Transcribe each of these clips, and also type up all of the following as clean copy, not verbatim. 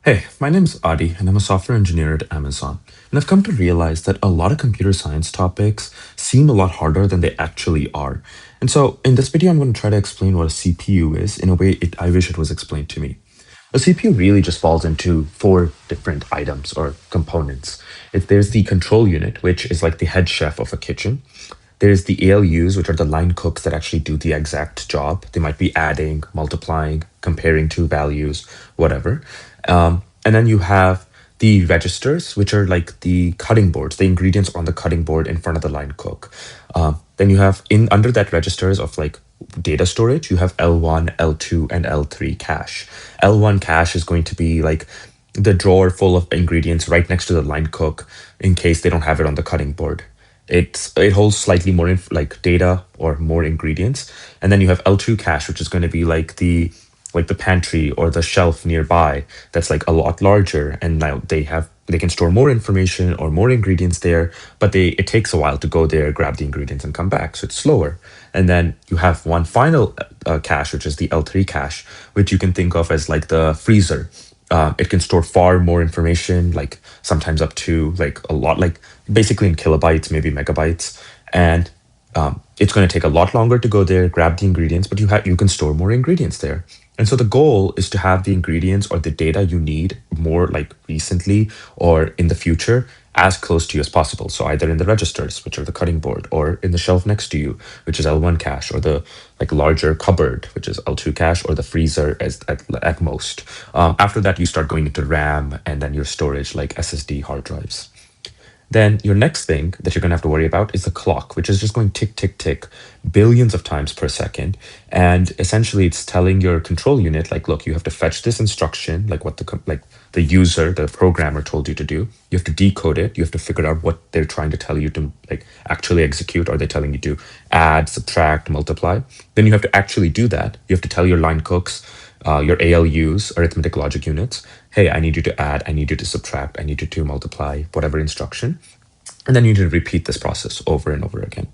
Hey, my name's Adi, and I'm a software engineer at Amazon. And I've come to realize that a lot of computer science topics seem a lot harder than they actually are. And so, in this video, I'm going to try to explain what a CPU is in a way I wish it was explained to me. A CPU really just falls into four different items or components. There's the control unit, which is like the head chef of a kitchen. There's the ALUs, which are the line cooks that actually do the exact job. They might be adding, multiplying, comparing two values, whatever. And then you have the registers, which are like the cutting boards, the ingredients on the cutting board in front of the line cook. Then you have in under that registers of like data storage, you have L1, L2, and L3 cache. L1 cache is going to be like the drawer full of ingredients right next to the line cook in case they don't have it on the cutting board. It holds slightly more like data or more ingredients, and then you have L2 cache, which is going to be like the pantry or the shelf nearby that's like a lot larger, and now they can store more information or more ingredients there, but it takes a while to go there, grab the ingredients, and come back, so it's slower. And then you have one final cache, which is the L3 cache, which you can think of as like the freezer. It can store far more information, like sometimes up to like a lot, like basically in kilobytes, maybe megabytes. And it's going to take a lot longer to go there, grab the ingredients, but you can store more ingredients there. And so the goal is to have the ingredients or the data you need more like recently or in the future as close to you as possible. So either in the registers, which are the cutting board, or in the shelf next to you, which is L1 cache, or the like larger cupboard, which is L2 cache, or the freezer as at most. After that, you start going into RAM and then your storage like SSD hard drives. Then your next thing that you're going to have to worry about is the clock, which is just going tick, tick, tick billions of times per second. And essentially it's telling your control unit, like, look, you have to fetch this instruction, like what the user, the programmer told you to do. You have to decode it. You have to figure out what they're trying to tell you to like actually execute. Are they telling you to add, subtract, multiply? Then you have to actually do that. You have to tell your line cooks, your ALUs, arithmetic logic units, hey, I need you to add, I need you to subtract, I need you to multiply, whatever instruction. And then you need to repeat this process over and over again.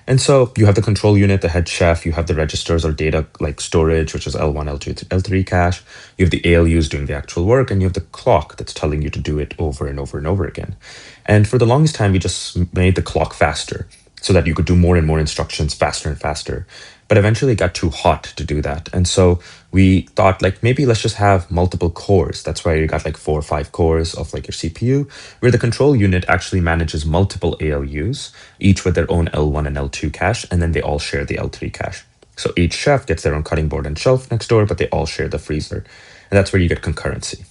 And so you have the control unit, the head chef, you have the registers or data like storage, which is L1, L2, L3 cache. You have the ALUs doing the actual work, and you have the clock that's telling you to do it over and over and over again. And for the longest time, we just made the clock faster so that you could do more and more instructions faster and faster. But eventually it got too hot to do that. And so we thought like maybe let's just have multiple cores. That's why you got like 4 or 5 cores of like your CPU, where the control unit actually manages multiple ALUs, each with their own L1 and L2 cache, and then they all share the L3 cache. So each chef gets their own cutting board and shelf next door, but they all share the freezer. And that's where you get concurrency.